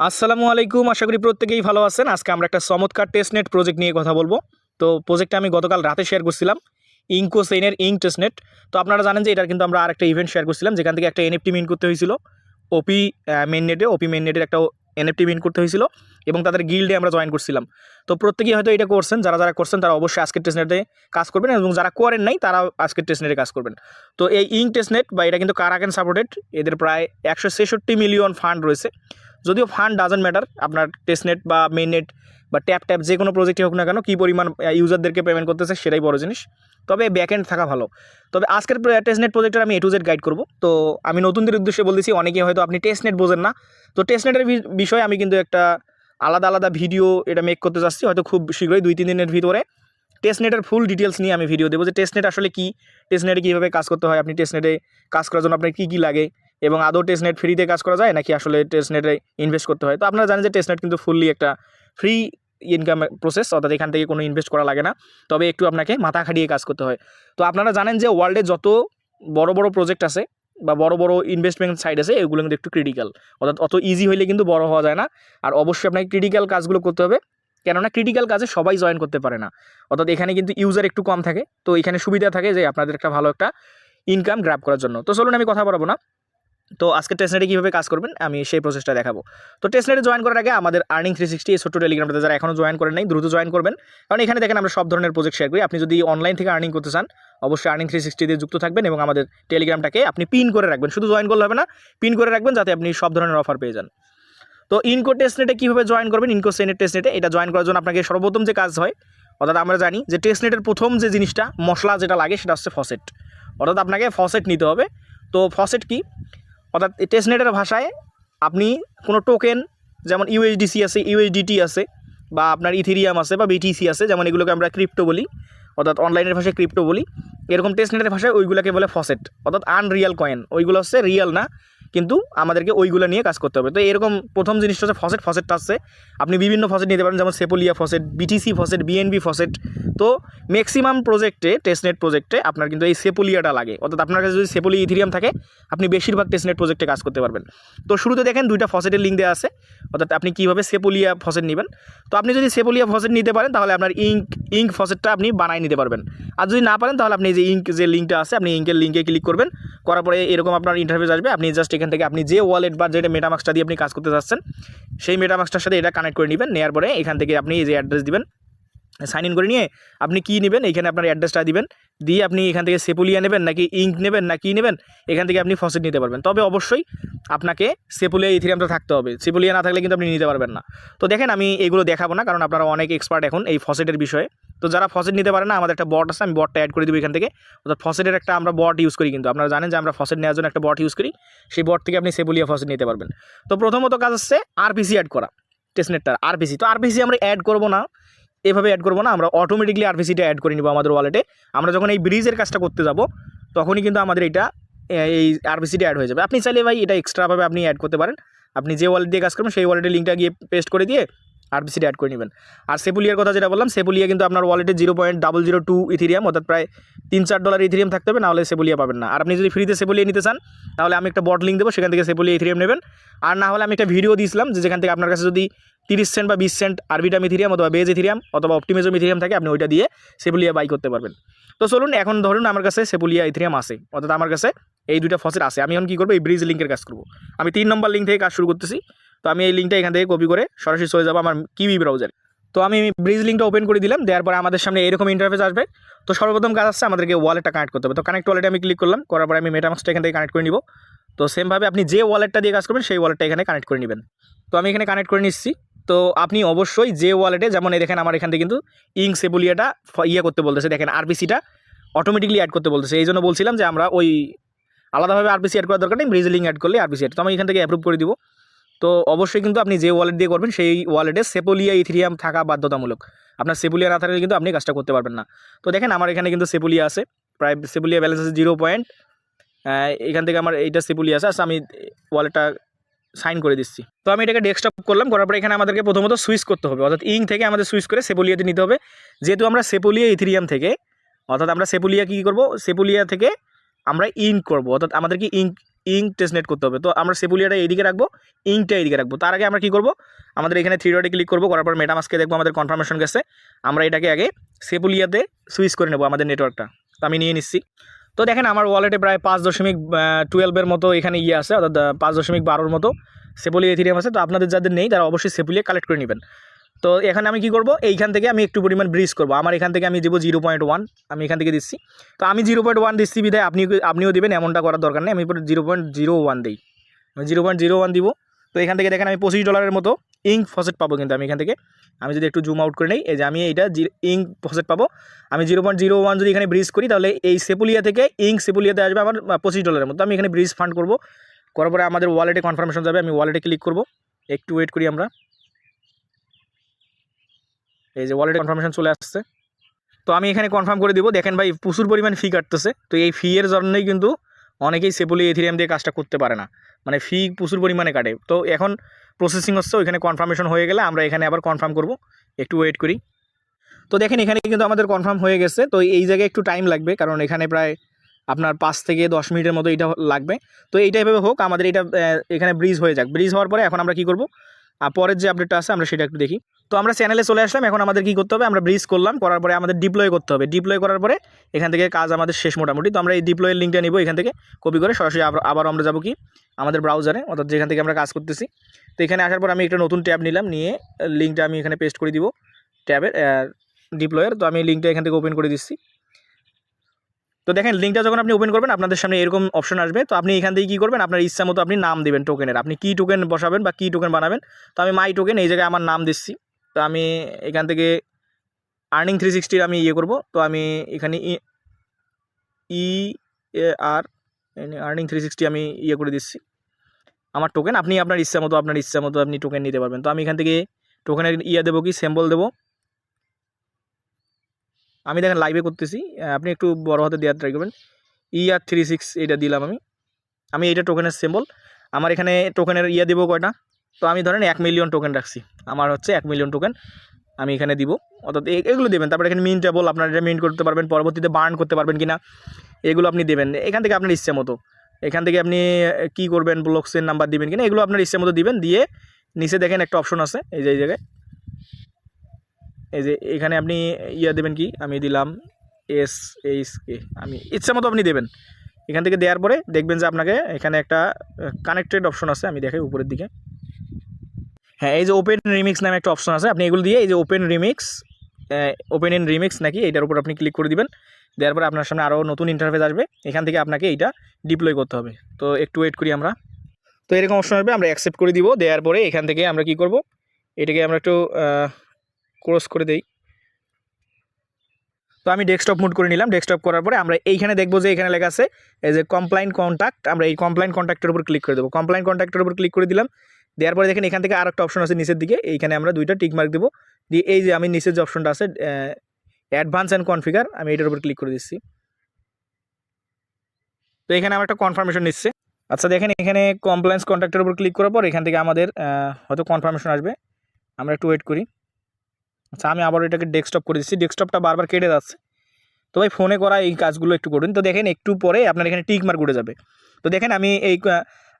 আসসালামু আলাইকুম। আশা করি প্রত্যেকেই ভালো আছেন। আজকে আমরা একটা চমৎকার টেস্টনেট প্রজেক্ট নিয়ে কথা বলবো। তো প্রজেক্টটা আমি গতকাল রাতে শেয়ার করছিলাম। ইঙ্কোচেইনের ইঙ্ক টেস্টনেট। তো আপনারা জানেন যে এটার কিন্তু আমরা আরেকটা ইভেন্ট শেয়ার করছিলাম, যেখান থেকে একটা এনএফটি মিন্ট করতে হয়েছিল। ওপি মেইননেটের একটা এনএফটি মিন্ট করতে হয়েছিল এবং তাদের গিল্ডে আমরা জয়েন করছিলাম। তো প্রত্যেকেই হয়তো এটা করছেন। যারা যারা করছেন তারা অবশ্যই আজকের টেস্টনেটে কাজ করবেন, এবং যারা করেন নাই তারা আজকের টেস্টনেটে কাজ করবেন। তো এই ইঙ্ক টেস্টনেট বা এটা কিন্তু কারাকেন সাপোর্টেড। এদের প্রায় 166 মিলিয়ন ফান্ড রয়েছে। যদিও ফান্ড ডাজন্ট ম্যাটার, আপনার টেস্টনেট বা মেইননেট বা ট্যাপ যে কোনো প্রজেক্টই হোক না কেন, কী পরিমাণ ইউজারদেরকে পেমেন্ট করতেছে সেটাই বড় জিনিস। তবে ব্যাকএন্ড থাকা ভালো। তবে আজকের টেস্টনেট প্রজেক্টের আমি A to Z গাইড করব। তো আমি নতুনদের উদ্দেশ্যে বলতেছি, অনেকে হয়তো আপনি টেস্টনেট বোঝেন না। তো টেস্টনেটের বিষয়ে আমি কিন্তু একটা আলাদা আলাদা ভিডিও এটা মেক করতে যাচ্ছি, হয়তো খুব শীঘ্রই 2-3 দিনের ভিতরে টেস্টনেটের ফুল ডিটেলস নিয়ে আমি ভিডিও দেবো, যে টেস্টনেট আসলে কী, টেস্টনেটে কীভাবে কাজ করতে হয়, আপনি টেস্টনেটে কাজ করার জন্য আপনার কী কী লাগে, এবং আদৌ টেস্টনেট ফ্রিতে কাজ করা যায় নাকি আসলে টেস্টনেটে ইনভেস্ট করতে হয়। তো আপনারা জানেন যে টেস্টনেট কিন্তু ফুললি একটা ফ্রি ইনকাম প্রসেস, অর্থাৎ এখান থেকে কোনো ইনভেস্ট করা লাগে না, তবে একটু আপনাকে মাথা খাটিয়ে কাজ করতে হয়। তো আপনারা জানেন যে ওয়ার্ল্ডে যত বড় বড় প্রজেক্ট আছে বা বড় বড় ইনভেস্টমেন্ট সাইট আছে, এগুলো কিন্তু একটু ক্রিটিক্যাল, অর্থাৎ অত ইজি হইলে কিন্তু বড় হওয়া যায় না। আর অবশ্যই আপনাকে ক্রিটিক্যাল কাজগুলো করতে হবে, কেননা ক্রিটিক্যাল কাজে সবাই জয়েন করতে পারে না। অর্থাৎ এখানে কিন্তু ইউজার একটু কম থাকে, তো এখানে সুবিধা থাকে যে আপনাদের একটা ভালো একটা ইনকাম গ্র্যাব করার জন্য। তো চলুন আমি কথা বলবো না। তো আজকে টেস্টনেটে কীভাবে কাজ করবেন আমি সেই প্রসেসটা দেখাবো। তো টেস্টনেটে জয়েন করার আগে আমাদের আর্নিং 360 এই ছোট্ট টেলিগ্রামটাতে যারা এখনও জয়েন করেন নাই, দ্রুত জয়েন করবেন। কারণ এখানে দেখেন আমরা সব ধরনের প্রজেক্ট শেয়ার করি। আপনি যদি অনলাইন থেকে আর্নিং করতে চান, অবশ্যই আর্নিং 360 দিয়ে যুক্ত থাকবেন এবং আমাদের টেলিগ্রামটাকে আপনি পিন করে রাখবেন। শুধু জয়েন করলে হবে না, পিন করে রাখবেন যাতে আপনি সব ধরনের অফার পেয়ে যান। তো ইনকো টেস্টনেটে কীভাবে জয়েন করবেন, ইনকোচেইনের টেস্টনেটে এটা জয়েন করার জন্য আপনাকে সর্বপ্রথম যে কাজ হয়, অর্থাৎ আমরা জানি যে টেস্টনেটের প্রথম যে জিনিসটা মশলা যেটা লাগে সেটা হচ্ছে ফসেট। অর্থাৎ আপনাকে ফসেট নিতে হবে। তো ফসেট কি, অর্থাৎ টেস্টনেটের ভাষায় আপনি কোনো টোকেন, যেমন ইউএসডিসি আছে, ইউএসডিটি আছে, বা আপনার ইথেরিয়াম আছে বা বিটিসি আছে, যেমন এগুলোকে আমরা ক্রিপ্টো বলি, অর্থাৎ অনলাইনের ভাষায় ক্রিপ্টো বলি। এরকম টেস্টনেটের ভাষায় ওইগুলোকে বলে ফসেট, অর্থাৎ আনরিয়াল কয়েন। ওইগুলো হচ্ছে রিয়াল না, কিন্তু আমাদেরকে ওইগুলো নিয়ে কাজ করতে হবে। তো এরকম প্রথম জিনিসটা হচ্ছে ফসেট। ফসেটটা হচ্ছে আপনি বিভিন্ন ফসেট নিতে পারেন, যেমন Sepolia faucet, BTC faucet, BNB faucet. তো ম্যাক্সিমাম প্রজেক্টে, টেস্টনেট প্রজেক্টে আপনার কিন্তু এই সেপোলিয়াটা লাগে, অর্থাৎ আপনার কাছে যদি সেপোলিয়া ইথেরিয়াম থাকে আপনি বেশিরভাগ টেস্টনেট প্রজেক্টে কাজ করতে পারবেন। তো শুরুতে দেখেন 2টা ফসেটের লিঙ্ক দেওয়া আছে, অর্থাৎ আপনি কীভাবে সেপোলিয়া ফসেট নেবেন। তো আপনি যদি সেপোলিয়া ফসেট নিতে পারেন তাহলে আপনার ইঙ্ক ফসেটটা আপনি বানাই নিতে পারবেন। আর যদি না পারেন তাহলে আপনি যে ইঙ্ক যে লিঙ্কটা আছে, আপনি ইঙ্কের লিঙ্কে ক্লিক করবেন। করার পরে এরকম আপনার ইন্টারফেস আসবে। আপনি জাস্ট এখান থেকে আপনি যে ওয়ালেট বা যেটা মেটামাক্সটা দিয়ে আপনি কাজ করতে যাচ্ছেন, সেই মেটামাক্সটার সাথে এটা কানেক্ট করে নেবেন। নেওয়ার পরে এখান থেকে আপনি এই যে অ্যাড্রেস দিবেন, সাইন ইন করে নিয়ে আপনি কী নেবেন, এখানে আপনার অ্যাড্রেসটা দিবেন, দিয়ে আপনি এখান থেকে সেপোলিয়া নেবেন নাকি ইঙ্ক নেবেন না কী নেবেন, এখান থেকে আপনি ফসেট নিতে পারবেন। তবে অবশ্যই আপনাকে সেপোলিয়া ইথেরিয়ামটা থাকতে হবে, সেপোলিয়া না থাকলে কিন্তু আপনি নিতে পারবেন না। তো দেখেন আমি এগুলো দেখাবো না, কারণ আপনারা অনেক এক্সপার্ট এখন এই ফসেটের বিষয়ে। তো যারা ফসেট নিতে পারে না, আমাদের একটা বট আছে, আমি বটটা অ্যাড করে দেবো এখান থেকে। অর্থাৎ ফসেটের একটা আমরা বট ইউজ করি, কিন্তু আপনারা জানেন যে আমরা ফসেট নেওয়ার জন্য একটা বট ইউজ করি, সেই বট থেকে আপনি সেপোলিয়া ফসেট নিতে পারবেন। তো প্রথমত কাজ হচ্ছে আরপিসি অ্যাড করা, টেস্টনেটটার আরপিসি। তো আরপিসি আমরা অ্যাড করবো না, এভাবে অ্যাড করবো না, আমরা অটোমেটিকলি আরপিসিটা অ্যাড করে নিব আমাদের ওয়ালেটে। আমরা যখন এই ব্রিজের কাজটা করতে যাব তখনই কিন্তু আমাদের এটা এই আরপিসিটা অ্যাড হয়ে যাবে। আপনি চাইলে ভাই এটা এক্সট্রাভাবে আপনি অ্যাড করতে পারেন। আপনি যে ওয়ালেট দিয়ে কাজ করবেন সেই ওয়ালেটের লিঙ্কটা গিয়ে পেস্ট করে দিয়ে আরপিসিটা অ্যাড করে নেবেন। আর সেপুলিয়ার কথা যেটা বললাম, সেপুলিয়া কিন্তু আপনার ওয়ালেটে 0.002 ইথেরিয়াম, অর্থাৎ প্রায় $3-4 ইথেরিয়াম থাকতে হবে, নাহলে সেপুলিয়া পাবেন না। আর আপনি যদি ফ্রিতে সেপুলিয়া নিতে চান তাহলে আমি একটা বট লিঙ্ক দেবো, সেখান থেকে সেপুলিয়া ইথেরিয়াম নেবেন। আর না হলে আমি একটা ভিডিও দিয়েছিলাম যে যেখান থেকে আপনার কাছে যদি 30 সেন্ট বা 20 সেন্ট আরবিটাম ইথেরিয়াম অথবা বেজ ইথেরিয়াম অথবা অপটিমিজম ইথেরিয়াম থাকে, আপনি ওইটা দিয়ে সেপুলিয়া বাই করতে পারবেন। তো চলুন, এখন ধরুন আমার কাছে সেপুলিয়া ইথেরিয়াম আছে, অর্থাৎ আমার কাছে এই 2টা ফসেট আছে। আমি এখন কী করবো, এই ব্রিজ লিঙ্কের কাজ করবো। আমি 3 নম্বর লিঙ্ক থেকে কাজ শুরু করতেছি। তো আমি এই লিঙ্কটা এখান থেকে কপি করে সরাসরি চলে যাবো আমার কিউই ব্রাউজারে। তো আমি ব্রিজ লিঙ্কটা ওপেন করে দিলাম, দেওয়ার পরে আমাদের সামনে এরকম ইন্টারফেস আসবে। তো সর্বপ্রথম কাজ আছে আমাদেরকে ওয়ালেটটা কানেক্ট করতে হবে। তো কানেক্ট ওয়ালেটে আমি ক্লিক করলাম, করার পরে আমি মেটামাক্সটা এখান থেকে কানেক্ট করে নিব। তো সেমভাবে আপনি যে ওয়ালেটটা দিয়ে কাজ করবেন সেই ওয়ালেটটা এখানে কানেক্ট করে নেবেন। তো আমি এখানে কানেক্ট করে নিচ্ছি। তো আপনি অবশ্যই যে ওয়ালেটে, যেমন এই দেখেন আমার এখান থেকে কিন্তু ইঙ্ক সেপুলিয়াটা করতে বলতেছে, দেখেন আরপিসিটা অটোমেটিকলি অ্যাড করতে বলতেছে। এই জন্য বলছিলাম যে আমরা ওই আলাদাভাবে আরপিসি অ্যাড করার দরকার নেই, ব্রিজ লিঙ্ক অ্যাড করলে আরপিসি অ্যাড। তো আমি এখান থেকে অ্যাপ্রুভ করে দিব। তো অবশ্যই কিন্তু আপনি যে ওয়ালেট দিয়ে করবেন সেই ওয়ালেটে সেপোলিয়া ইথেরিয়াম থাকা বাধ্যতামূলক। আপনার সেপোলিয়া না থাকলে কিন্তু আপনি কাজটা করতে পারবেন না। তো দেখেন আমার এখানে কিন্তু সেপোলিয়া আছে, প্রায় সেপোলিয়া ব্যালেন্স আছে 0 পয়েন্ট। এখান থেকে আমার এইটা সেপোলিয়া আছে। আমি ওয়ালেটটা সাইন করে দিচ্ছি। তো আমি এটাকে ডেস্কটপ করলাম, করার পরে এখানে আমাদেরকে প্রথমত সুইচ করতে হবে, অর্থাৎ ইঙ্ক থেকে আমাদের সুইচ করে সেপোলিয়াতে নিতে হবে। যেহেতু আমরা সেপোলিয়া ইথেরিয়াম থেকে, অর্থাৎ আমরা সেপোলিয়া কী করবো, সেপোলিয়া থেকে আমরা ইঙ্ক করবো, অর্থাৎ আমাদেরকে ইঙ্ক ইঙ্ক টেস্টনেট করতে হবে। তো আমরা সেপুলিয়াটা এইদিকে রাখবো, ইঙ্কটা এইদিকে রাখবো। তার আগে আমরা কী করবো, আমাদের এখানে 3 ডটে ক্লিক করবো, করার পর মেটামাস্কে দেখবো আমাদের কনফার্মেশন গেছে। আমরা এটাকে আগে সেপুলিয়াতে সুইচ করে নেবো আমাদের নেটওয়ার্কটা। তো আমি নিয়ে নিচ্ছি। তো দেখেন আমার ওয়ালেটে প্রায় 5.12 মতো এখানে আছে, অর্থাৎ 5.12 মতো সেপুলিয়া ইথেরিয়াম আছে। তো আপনাদের যাদের নেই তারা অবশ্যই সেপুলিয়া কালেক্ট করে নেবেন। তো এখানে আমি কি করব, এইখান থেকে আমি একটু পরিমাণ ব্রিজ করব। আমার এখান থেকে আমি দেবো 0.1, আমি এখান থেকে দিচ্ছি। তো আমি 0.1 দিচ্ছি বিধায় আপনিও দেবেন, এমনটা করার দরকার নেই। আমি 0.01 দিই, আমি 0.01 দিব। তো এখান থেকে দেখেন আমি $25 মতো ইঙ্ক ফসেট পাবো। কিন্তু আমি এখান থেকে আমি যদি একটু জুম আউট করে নেই, এই যে আমি এইটা ইঙ্ক ফসেট পাবো। আমি 0.01 যদি এখানে ব্রিজ করি, তাহলে এই সেপুলিয়া থেকে ইঙ্ক সেপুলিয়াতে আসবে আমার $25 মতো। আমি এখানে ব্রিজ ফান্ড করব, করার পরে আমাদের ওয়ালেটে কনফার্মেশন যাবে। আমি ওয়ালেটে ক্লিক করব, একটু ওয়েট করি আমরা। এই যে ওয়ালেটে কনফার্মেশন চলে আসছে। তো আমি এখানে কনফার্ম করে দিব। দেখেন ভাই প্রচুর পরিমাণ ফি কাটতেছে। তো এই ফি এর জন্যই কিন্তু অনেকেই সেপুলিয়া ইথেরিয়াম দিয়ে কাজটা করতে পারে না, মানে ফি প্রচুর পরিমাণে কাটে। তো এখন প্রসেসিং হচ্ছে, ওইখানে কনফার্মেশন হয়ে গেলে আমরা এখানে আবার কনফার্ম করব, একটু ওয়েট করি। তো দেখেন এখানে কিন্তু আমাদের কনফার্ম হয়ে গেছে। তো এই জায়গায় একটু টাইম লাগবে, কারণ এখানে প্রায় আপনার 5 থেকে 10 মিনিটের মতো এটা লাগবে। তো এই টাইপের হোক, আমাদের এটা এখানে ব্রিজ হয়ে যাক। ব্রিজ হওয়ার পরে এখন আমরা কী করব, পরের যে আপডেটটা আছে আমরা সেটা একটু দেখি। তো আমরা চ্যানেলে চলে আসলাম। এখন আমাদের কী করতে হবে, আমরা ব্রিজ করলাম, করার পরে আমাদের ডিপ্লয় করতে হবে। ডিপ্লয় করার পরে এখান থেকে কাজ আমাদের শেষ মোটামুটি। তো আমরা এই ডিপ্লয়ের লিঙ্কটা নিব, এখান থেকে কপি করে সরাসরি আবার আমরা যাবো কি আমাদের ব্রাউজারে, অর্থাৎ যেখান থেকে আমরা কাজ করতেছি। তো এখানে আসার পর আমি একটা নতুন ট্যাব নিলাম, নিয়ে লিঙ্কটা আমি এখানে পেস্ট করে দিব ট্যাবের ডিপ্লয়ের। তো আমি লিঙ্কটা এখান থেকে ওপেন করে দিচ্ছি। তো দেখেন লিঙ্কটা যখন আপনি ওপেন করবেন, আপনাদের সামনে এরকম অপশন আসবে। তো আপনি এখান থেকে কী করবেন, আপনার ইচ্ছা মতো আপনি নাম দেবেন টোকেনের, আপনি কী টোকেন বসাবেন বা কী টোকেন বানাবেন। তো আমি মাই টোকেন এই জায়গায় আমার নাম দিচ্ছি। তো আমি এখান থেকে আর্নিং 360 আমি করব। তো আমি এখানে আর্নিং 360 আমি করে দিচ্ছি আমার টোকেন। আপনি আপনার ইচ্ছা মতো আপনি টোকেন নিতে পারবেন। তো আমি এখান থেকে টোকেনের দেবো কি সিম্বল দেবো। আমি দেখেন লাইভে করতেছি, আপনি একটু বড় হাতে দেওয়ার ট্রাই করবেন। 36 এটা দিলাম আমি এইটা টোকেনের সিম্বল। আমার এখানে টোকেনের দেবো কয়টা, তো আমি ধরেন 1 মিলিয়ন টোকেন রাখছি। আমার হচ্ছে 1 মিলিয়ন টোকেন আমি এখানে দিব, অর্থাৎ এগুলো দেবেন। তারপরে এখানে মিন্টেবল, আপনারা এটা মিন্ট করতে পারবেন, পরবর্তীতে বার্ন করতে পারবেন কিনা এগুলো আপনি দেবেন। এখান থেকে আপনার ইচ্ছে মতো, এখান থেকে আপনি কী করবেন, ব্লকচেন নাম্বার দিবেন কিনা এগুলো আপনার ইচ্ছে মতো দিবেন। দিয়ে নিচে দেখেন একটা অপশন আছে, এই জায়গায়, এই যে এখানে আপনি দেবেন কি, আমি দিলাম SHK, আমি ইচ্ছা মতো আপনি দেবেন। এখান থেকে দেওয়ার পরে দেখবেন যে আপনাকে এখানে একটা কানেক্টেড অপশন আছে, আমি দেখাই উপরের দিকে। হ্যাঁ, এই যে ওপেন রিমিক্স নামে একটা অপশন আছে, আপনি এগুলো দিয়ে এই যে ওপেন ইন রিমিক্স নাকি এইটার উপর আপনি ক্লিক করে দিবেন। দেওয়ার পরে আপনার সামনে আরও নতুন ইন্টারফেস আসবে, এখান থেকে আপনাকে এইটা ডিপ্লয় করতে হবে। তো একটু ওয়েট করি আমরা। তো এরকম অপশন আসবে, আমরা অ্যাকসেপ্ট করে দিব। দেওয়ার পরে এখান থেকে আমরা কি করব, এটাকে আমরা একটু ক্রস করে দেই। তো আমি ডেস্কটপ মুড করে নিলাম। ডেস্কটপ করার পরে আমরা এইখানে দেখবো যে এখানে লেখা আছে এই যে কমপ্লাইন্ট কন্ট্যাক্ট, আমরা এই কমপ্লাইন্ট কন্ট্যাক্টের উপর ক্লিক করে দেবো। কমপ্লাইন্ট কন্ট্যাক্টের উপর ক্লিক করে দিলাম। দেওয়ার পরে দেখেন এখান থেকে আর একটা অপশন আছে নিচের দিকে, এইখানে আমরা 2টা টিক মার্ক দেবো। দিয়ে এই যে আমি নিচের যে অপশনটা আছে অ্যাডভান্স অ্যান্ড কনফিগার, আমি এটার উপর ক্লিক করে দিচ্ছি। তো এখানে আমার একটা কনফার্মেশন নিচ্ছে। আচ্ছা দেখেন এখানে কমপ্লায়েন্স কন্ট্যাক্টের উপর ক্লিক করার পর এখান থেকে আমাদের হয়তো কনফার্মেশন আসবে, আমরা একটু ওয়েট করি। আচ্ছা আমি আবার এটাকে ডেস্কটপ করে দিচ্ছি, ডেস্কটপটা বারবার কেটে যাচ্ছে। তো ভাই ফোনে করা এই কাজগুলো একটু করুন। তো দেখেন একটু পরে আপনার এখানে টিক মার্ক উঠে যাবে। তো দেখেন আমি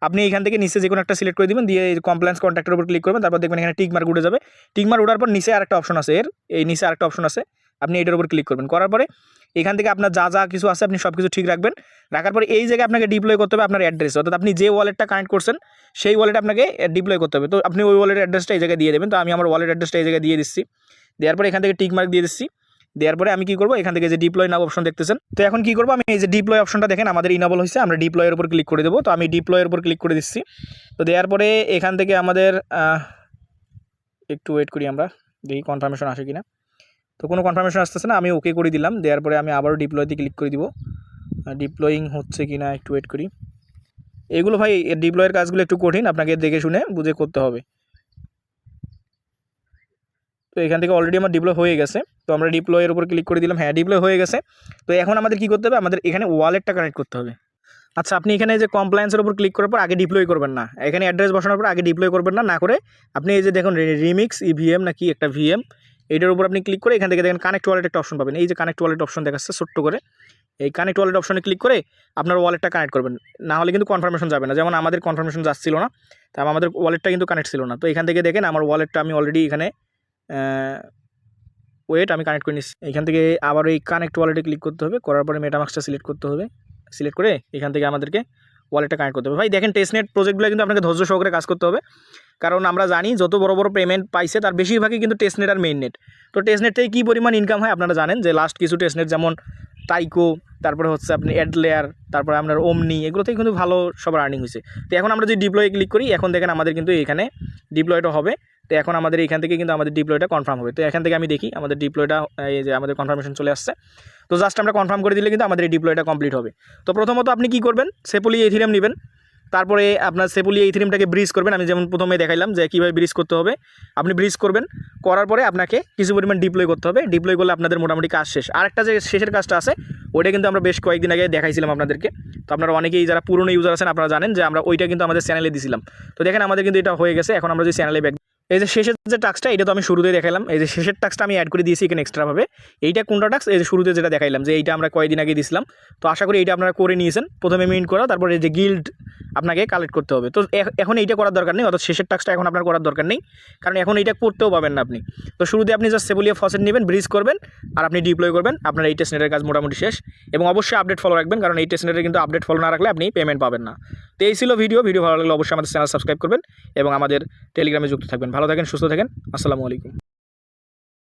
আপনি এখান থেকে নিচে যে কোনো একটা সিলেক্ট করে দিবেন, দিয়ে এই কমপ্লায়েন্স কন্ট্যাক্টের উপর ক্লিক করবেন। তারপর দেখবেন এখানে টিক মার্ক উঠে যাবে। টিক মার্ক ওঠার পর নিচে আরেকটা অপশন আছে, এই নিচে আরেকটা অপশন আছে, আপনি এটার উপর ক্লিক করবেন। করার পরে এখান থেকে আপনার যা কিছু আছে আপনি সব কিছু ঠিক রাখবেন। রাখার পরে এই জায়গায় আপনাকে ডিপ্লয় করতে হবে আপনার অ্যাড্রেস, অর্থাৎ আপনি যে ওয়ালেটটা কানেক্ট করছেন সেই ওয়ালেট আপনাকে ডিপ্লয় করতে হবে। তো আপনি ওই ওয়ালেটের অ্যাড্রেসটা এই জায়গায় দিয়ে দেবেন। তো আমি আমার ওয়ালেট অ্যাড্রেসটা এই জায়গায় দিয়ে দিচ্ছি। দেওয়ার পরে এখান থেকে টিক মার্ক দিয়ে দিচ্ছি। দেওয়ার পরে আমি কী করবো, এখান থেকে যে ডিপ্লয় নাও অপশন দেখতেছেন, তো এখন কী করবো, আমি এই যে ডিপ্লয় অপশনটা দেখেন আমাদের ইনেবল হয়েছে, আমরা ডিপ্লয়ের উপর ক্লিক করে দেবো। তো আমি ডিপ্লয়ের উপর ক্লিক করে দিচ্ছি। তো দেওয়ার পরে এখান থেকে আমাদের একটু ওয়েট করি, আমরা দেখি কনফার্মেশন আসে কিনা। তো কোনো কনফার্মেশন আসতেছে না, আমি ওকে করে দিলাম। দেওয়ার পরে আমি আবারও ডিপ্লয়তে ক্লিক করে দিব, ডিপ্লয়িং হচ্ছে কি না একটু ওয়েট করি। এগুলো ভাই ডিপ্লয়ের কাজগুলো একটু কঠিন, আপনাকে দেখে শুনে বুঝে করতে হবে। তো এখান থেকে অলরেডি আমার ডিপ্লয় হয়ে গেছে। তো আমরা ডিপ্লয়ের উপর ক্লিক করে দিলাম, হ্যাঁ ডিপ্লয় হয়ে গেছে। তো এখন আমাদের কী করতে হবে, আমাদের এখানে ওয়ালেটটা কানেক্ট করতে হবে। আচ্ছা আপনি এখানে যে কমপ্লায়েন্সের উপর ক্লিক করার পর আগে ডিপ্লয় করবেন না, এখানে অ্যাড্রেস বসানোর পর আগে ডিপ্লয় করবেন না, না করে আপনি এই যে দেখুন রিমিক্স ইভিএম নাকি একটা ভিএম, এইটার উপর আপনি ক্লিক করে এখান থেকে দেখেন কানেক্ট ওয়ালেট একটা অপশন পাবেন। এই যে কানেক্ট ওয়ালেট অপশন দেখাচ্ছে ছোট্ট করে, এই কানেক্ট ওয়ালেট অপশনে ক্লিক করে আপনার ওয়ালেটটা কানেক্ট করবেন, না হলে কিন্তু কনফার্মেশন যাবে না। যেমন আমাদের কনফার্মেশন যাচ্ছিল না, তাই আমাদের ওয়ালেটটা কিন্তু কানেক্ট ছিল না। তো এখান থেকে দেখেন আমার ওয়ালেটটা আমি অলরেডি এখানে ওয়েট আমি কানেক্ট করে নিচ্ছি। এখান থেকে আবার এই কানেক্ট ওয়ালেটে ক্লিক করতে হবে, করার পরে মেটামাস্কটা সিলেক্ট করতে হবে, সিলেক্ট করে এখান থেকে আমাদেরকে ওয়ালেটটা কানেক্ট করতে হবে। ভাই দেখেন টেস্টনেট প্রজেক্টগুলো কিন্তু আপনাকে ধৈর্য সহকারে কাজ করতে হবে, কারণ আমরা জানি যত বড় বড় পেমেন্ট পাইছে তার বেশিরভাগই কিন্তু টেস্টনেট আর মেইন নেট। তো টেস্টনেট থেকে কী পরিমাণ ইনকাম হয় আপনারা জানেন, যে লাস্ট কিছু টেস্টনেট যেমন টাইকো, তারপরে হচ্ছে আপনি অ্যাডলেয়ার, তারপরে আপনার ওমনি, এগুলো থেকে কিন্তু ভালো সবার আর্নিং হয়েছে। তো এখন আমরা যদি ডিপ্লয়ে ক্লিক করি, এখন দেখেন আমাদের কিন্তু এখানে ডিপ্লয়টা হবে। তো এখন আমাদের এখান থেকে কিন্তু আমাদের ডিপ্লয়টা কনফার্ম হবে। তো এখান থেকে আমি দেখি আমাদের ডিপ্লয়টা, এই যে আমাদের কনফার্মেশন চলে আসছে। তো জাস্ট আমরা কনফার্ম করে দিলে কিন্তু আমাদের এই ডিপ্লয়টা কমপ্লিট হবে। তো প্রথমত আপনি কি করবেন, সেপুলি ইথেরিয়াম নেবেন, তারপরে আপনার সেপুলি ইথেরিয়ামটাকে ব্রিজ করবেন। আমি যেমন প্রথমে দেখাইলাম যে কীভাবে ব্রিজ করতে হবে, আপনি ব্রিজ করবেন, করার পরে আপনাকে কিছু পরিমাণ ডিপ্লয় করতে হবে। ডিপ্লয় করলে আপনাদের মোটামুটি কাজ শেষ। আরেকটা যে শেষের কাজটা আছে ওইটা কিন্তু আমরা বেশ কয়েকদিন আগে দেখাইছিলাম আপনাদেরকে। তো আপনারা অনেকেই যারা পুরনো ইউজার আছেন আপনারা জানেন যে আমরা ওইটা কিন্তু আমাদের চ্যানেলে দিয়েছিলাম। তো দেখেন আমাদের কিন্তু এটা হয়ে গেছে। এখন আমরা যে চ্যানেলে ব্যাক, এই যে শেষের যে টাস্কটা, এটা তো আমি শুরুতেই দেখাইলাম। এই যে শেষের টাস্কটা আমি অ্যাড করে দিয়েছি এখানে এক্সট্রাভাবে। এইটা কোনটা টাস্ক, এই যে শুরুতে যেটা দেখাইলাম যে এইটা আমরা কয়েকদিন আগে দিয়েছিলাম। তো আশা করি এইটা আপনারা করে নিয়েছেন। প্রথমে মিন্ট করা, তারপরে এই যে গিল্ড আপনাকে কালেক্ট করতে হবে। তো এখন এইটা করার দরকার নেই, অর্থাৎ শেষের টাস্কটা এখন আপনার করার দরকার নেই, কারণ এখন এইটা করতেও পাবেন না আপনি। তো শুরুতে আপনি জাস্ট সেবুলিয়া ফসেট নেবেন, ব্রিজ করবেন, আর আপনি ডিপ্লয় করবেন। আপনার এই টেস্টনেটের কাজ মোটামুটি শেষ। এবং অবশ্যই আপডেট ফলো রাখবেন, কারণ এই টেস্টনেটের কিন্তু আপডেট ফলো না রাখলে আপনি পেমেন্ট পাবেন না। তো এই ছিল ভিডিও ভালো লাগলে অবশ্যই আমাদের চ্যানেল সাবস্ক্রাইব করবেন এবং আমাদের টেলিগ্রামে যুক্ত থাকবেন। ভালো থাকেন, সুস্থ থাকেন, আসসালামু আলাইকুম।